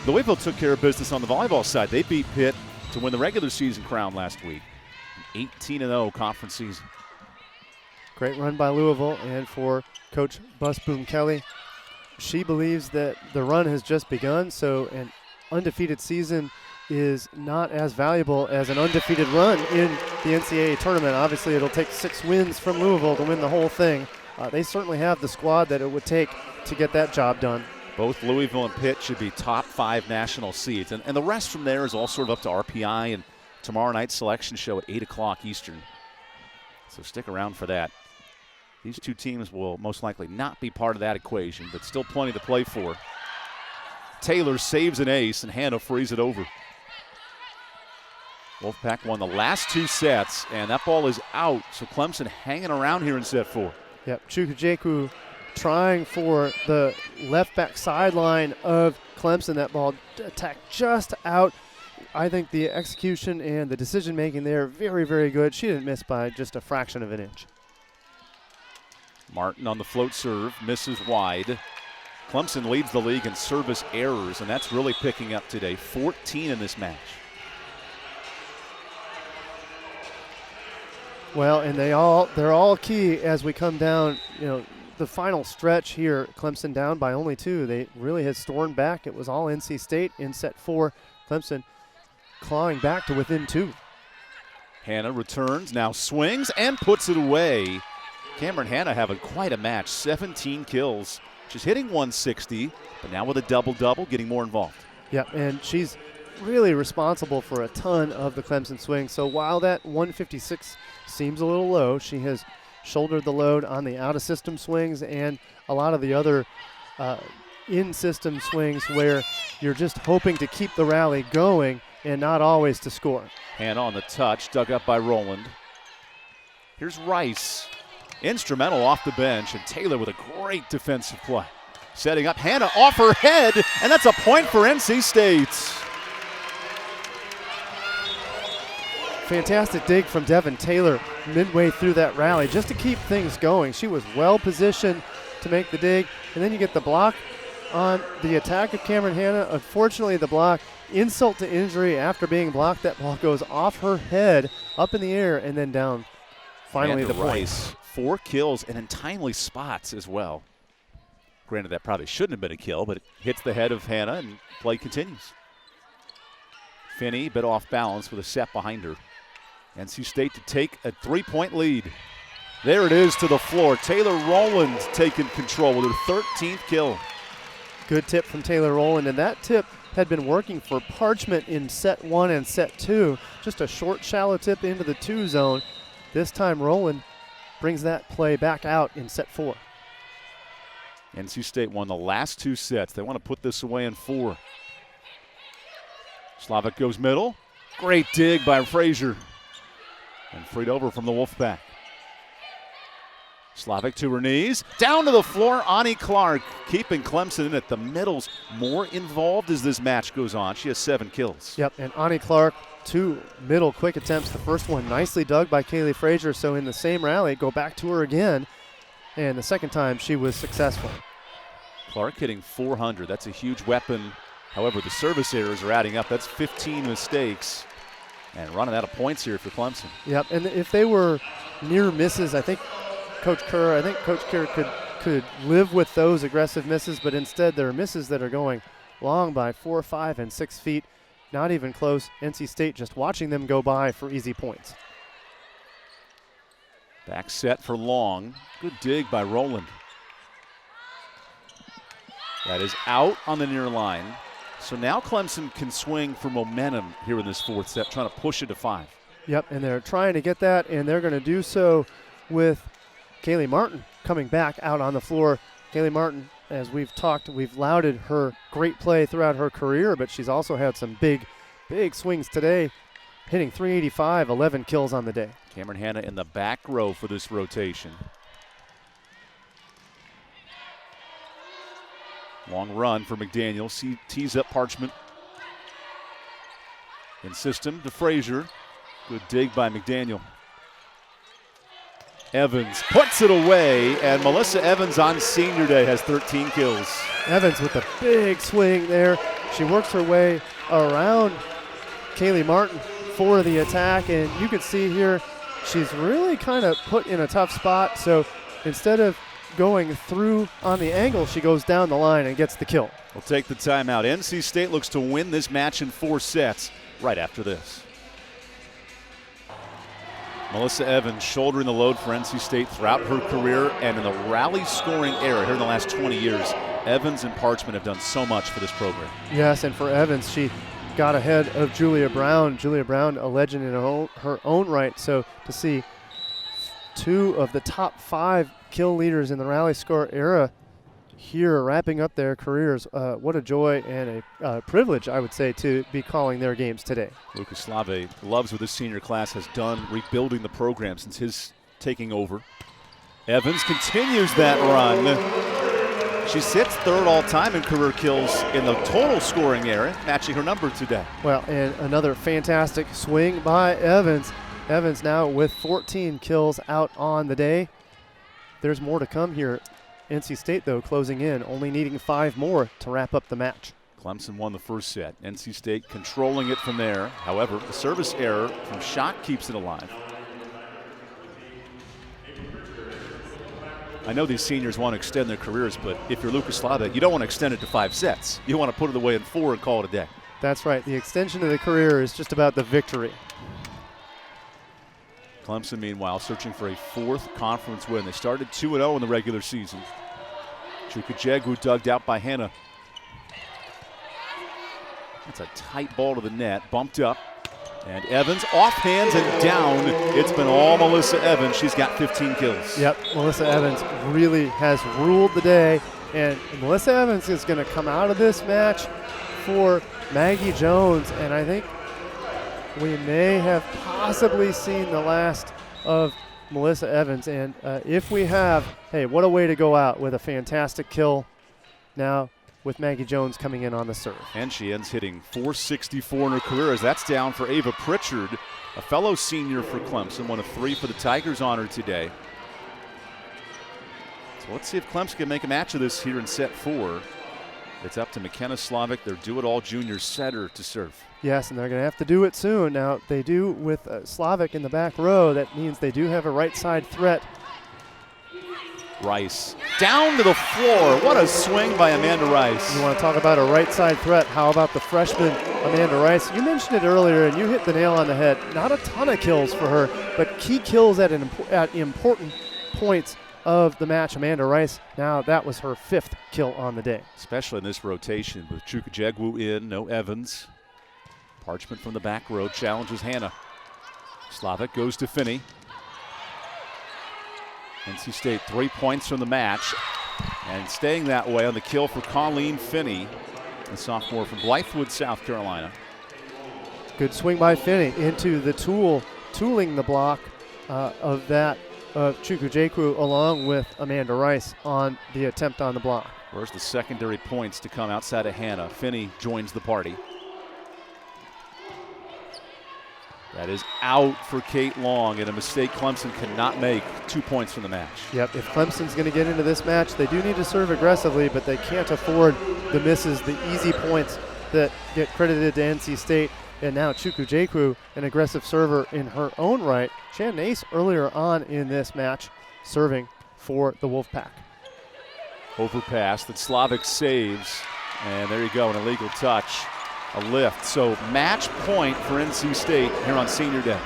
Louisville took care of business on the volleyball side. They beat Pitt to win the regular season crown last week. 18-0 conference season. Great run by Louisville, and for Coach Busboom Kelly, she believes that the run has just begun, so an undefeated season is not as valuable as an undefeated run in the NCAA tournament. Obviously, it'll take 6 wins from Louisville to win the whole thing. They certainly have the squad that it would take to get that job done. Both Louisville and Pitt should be top 5 national seeds, and the rest from there is all sort of up to RPI and tomorrow night's selection show at 8 o'clock Eastern. So stick around for that. These two teams will most likely not be part of that equation, but still plenty to play for. Taylor saves an ace, and Hannah frees it over. Wolfpack won the last 2 sets, and that ball is out, so Clemson hanging around here in set 4. Yep, Chukwujeku trying for the left back sideline of Clemson. That ball attacked just out. I think the execution and the decision making there, very, very good. She didn't miss by just a fraction of an inch. Martin on the float serve, misses wide. Clemson leads the league in service errors, and that's really picking up today. 14 in this match. Well, and they're all key as we come down, the final stretch here. Clemson down by only 2. They really had stormed back. It was all NC State in set 4. Clemson clawing back to within 2. Hannah returns, now swings and puts it away. Cameron Hannah having quite a match, 17 kills. She's hitting 160, but now with a double-double, getting more involved. Yep, and she's really responsible for a ton of the Clemson swing. So while that 156 seems a little low, she has shouldered the load on the out-of-system swings and a lot of the other in-system swings where you're just hoping to keep the rally going and not always to score. Hannah on the touch, dug up by Rowland. Here's Rice. Instrumental off the bench, and Taylor with a great defensive play. Setting up Hannah off her head, and that's a point for NC State. Fantastic dig from Devin Taylor midway through that rally just to keep things going. She was well positioned to make the dig, and then you get the block on the attack of Cameron Hannah. Unfortunately, the block, insult to injury after being blocked. That ball goes off her head, up in the air, and then down. Finally, the Rice, 4 kills and in timely spots as well. Granted, that probably shouldn't have been a kill, but it hits the head of Hannah, and play continues. Finney, bit off balance with a set behind her. NC State to take a 3-point lead. There it is to the floor. Taylor Rowland taking control with her 13th kill. Good tip from Taylor Rowland, and that tip had been working for Parchment in set 1 and set 2. Just a short, shallow tip into the 2 zone. This time Rowland brings that play back out in set 4. NC State won the last 2 sets. They want to put this away in 4. Slavic goes middle. Great dig by Frazier. And freed over from the Wolfpack. Slavic to her knees. Down to the floor, Ani Clark keeping Clemson in it. The middle's more involved as this match goes on. She has 7 kills. Yep, and Ani Clark, 2 middle quick attempts. The first one nicely dug by Kaylee Frazier, so in the same rally, go back to her again. And the second time, she was successful. Clark hitting 400. That's a huge weapon. However, the service errors are adding up. That's 15 mistakes. And running out of points here for Clemson. Yep, and if they were near misses, I think Coach Kerr could live with those aggressive misses, but instead there are misses that are going long by 4, 5, and 6 feet. Not even close. NC State just watching them go by for easy points. Back set for Long. Good dig by Rowland. That is out on the near line. So now Clemson can swing for momentum here in this 4th set, trying to push it to 5. Yep, and they're trying to get that, and they're going to do so with Kaylee Martin coming back out on the floor. Kaylee Martin, as we've talked, we've lauded her great play throughout her career, but she's also had some big swings today, hitting 385, 11 kills on the day. Cameron Hannah in the back row for this rotation. Long run for McDaniel. Tees up Parchment. In system to Frazier. Good dig by McDaniel. Evans puts it away, and Melissa Evans on senior day has 13 kills. Evans with a big swing there. She works her way around Kaylee Martin for the attack, and you can see here she's really kind of put in a tough spot. So instead of going through on the angle, she goes down the line and gets the kill. We'll take the timeout. NC State looks to win this match in 4 sets right after this. Melissa Evans shouldering the load for NC State throughout her career, and in the rally scoring era here in the last 20 years, Evans and Parchment have done so much for this program. Yes, and for Evans, she got ahead of Julia Brown. Julia Brown, a legend in her own right. So to see 2 of the top 5 kill leaders in the rally score era here wrapping up their careers, what a joy and a privilege, I would say, to be calling their games today. Lucas Slave loves what this senior class has done rebuilding the program since his taking over. Evans continues that run. She sits 3rd all-time in career kills in the total scoring era, matching her number today. Well, and another fantastic swing by Evans. Evans now with 14 kills out on the day. There's more to come here. NC State, though, closing in, only needing 5 more to wrap up the match. Clemson won the first set. NC State controlling it from there. However, the service error from Schott keeps it alive. I know these seniors want to extend their careers, but if you're Lucas Slave, you don't want to extend it to 5 sets. You want to put it away in 4 and call it a day. That's right. The extension of the career is just about the victory. Clemson, meanwhile, searching for a 4th conference win. They started 2-0 in the regular season. Chukajegwu dug out by Hannah. That's a tight ball to the net, bumped up. And Evans off hands and down. It's been all Melissa Evans. She's got 15 kills. Yep, Melissa Evans really has ruled the day. And Melissa Evans is going to come out of this match for Maggie Jones. And I think we may have possibly seen the last of Melissa Evans. And if we have, hey, what a way to go out with a fantastic kill now with Maggie Jones coming in on the serve. And she ends hitting .464 in her career as that's down for Ava Pritchard, a fellow senior for Clemson, 1 of 3 for the Tigers on her today. So let's see if Clemson can make a match of this here in set 4. It's up to McKenna Slavic, their do-it-all junior setter, to serve. Yes, and they're going to have to do it soon. Now, they do with Slavic in the back row. That means they do have a right side threat. Rice down to the floor. What a swing by Amanda Rice. You want to talk about a right side threat. How about the freshman, Amanda Rice? You mentioned it earlier, and you hit the nail on the head. Not a ton of kills for her, but key kills at important points of the match. Amanda Rice, now that was her 5th kill on the day. Especially in this rotation with Chukajegwu in, no Evans. Parchment from the back row challenges Hannah. Slavic goes to Finney. NC State 3 points from the match, and staying that way on the kill for Colleen Finney, the sophomore from Blythewood, South Carolina. Good swing by Finney into the tooling the block of Chukajegwu along with Amanda Rice on the attempt on the block. Where's the secondary points to come outside of Hannah? Finney joins the party. That is out for Kate Long, and a mistake Clemson cannot make. 2 points from the match. Yep, if Clemson's going to get into this match, they do need to serve aggressively, but they can't afford the misses, the easy points that get credited to NC State. And now Chukajegwu, an aggressive server in her own right. Shannon Ace earlier on in this match serving for the Wolfpack. Overpass that Slavic saves, and there you go, an illegal touch. A lift. So match point for NC State here on senior day.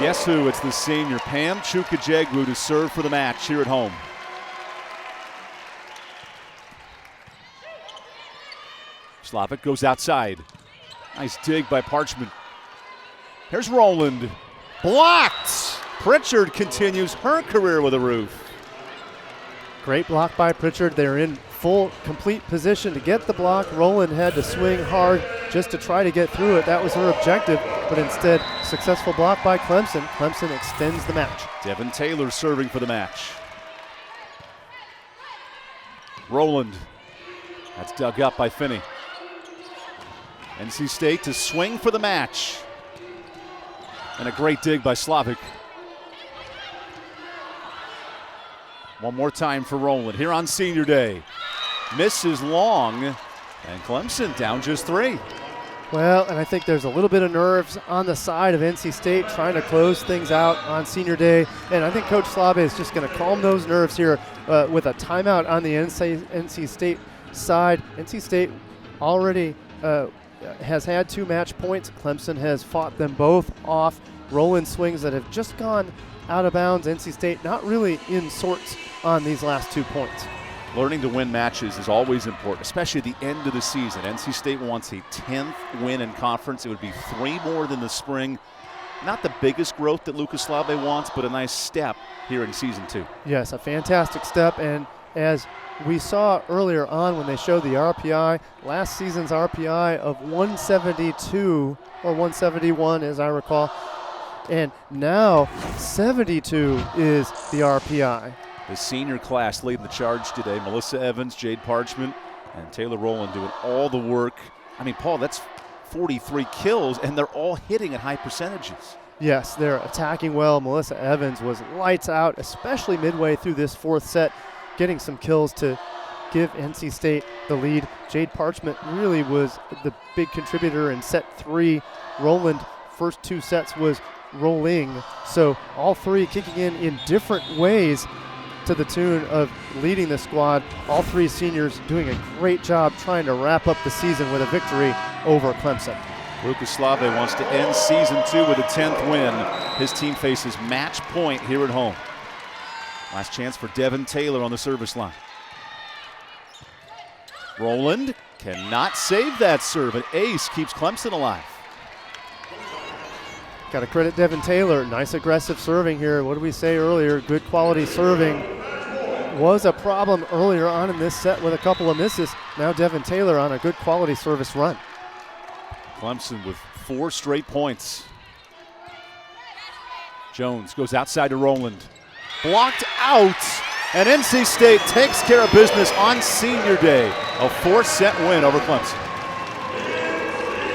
Guess who? It's the senior Pam Chukajegwu to serve for the match here at home. Slavic goes outside. Nice dig by Parchment. Here's Rowland. Blocked. Pritchard continues her career with a roof. Great block by Pritchard. They're in full, complete position to get the block. Rowland had to swing hard just to try to get through it. That was her objective, but instead, successful block by Clemson. Clemson extends the match. Devin Taylor serving for the match. Rowland. That's dug up by Finney. NC State to swing for the match. And a great dig by Slavic. One more time for Rowland here on senior day. Misses long, and Clemson down just 3. Well, and I think there's a little bit of nerves on the side of NC State trying to close things out on senior day. And I think Coach Slave is just going to calm those nerves here with a timeout on the NC State side. NC State already has had 2 match points. Clemson has fought them both off. Rowland swings that have just gone out of bounds. NC State not really in sorts on these last 2 points. Learning to win matches is always important, especially at the end of the season. NC State wants a 10th win in conference. It would be 3 more than the spring. Not the biggest growth that Lucas Slave wants, but a nice step here in season 2. Yes, a fantastic step. And as we saw earlier on when they showed the RPI, last season's RPI of 172 or 171 as I recall, and now 72 is the RPI. The senior class leading the charge today. Melissa Evans, Jade Parchment, and Taylor Rowland doing all the work. I mean, Paul, that's 43 kills, and they're all hitting at high percentages. Yes, they're attacking well. Melissa Evans was lights out, especially midway through this 4th set, getting some kills to give NC State the lead. Jade Parchment really was the big contributor in set 3. Rowland, first 2 sets was rolling. So all 3 kicking in different ways to the tune of leading the squad. All 3 seniors doing a great job trying to wrap up the season with a victory over Clemson. Lucas Slave wants to end season 2 with a 10th win. His team faces match point here at home. Last chance for Devin Taylor on the service line. Rowland cannot save that serve. An ace keeps Clemson alive. Got to credit Devin Taylor. Nice aggressive serving here. What did we say earlier? Good quality serving. Was a problem earlier on in this set with a couple of misses. Now Devin Taylor on a good quality service run. Clemson with 4 straight points. Jones goes outside to Rowland. Blocked out, and NC State takes care of business on senior day. A 4-set win over Clemson.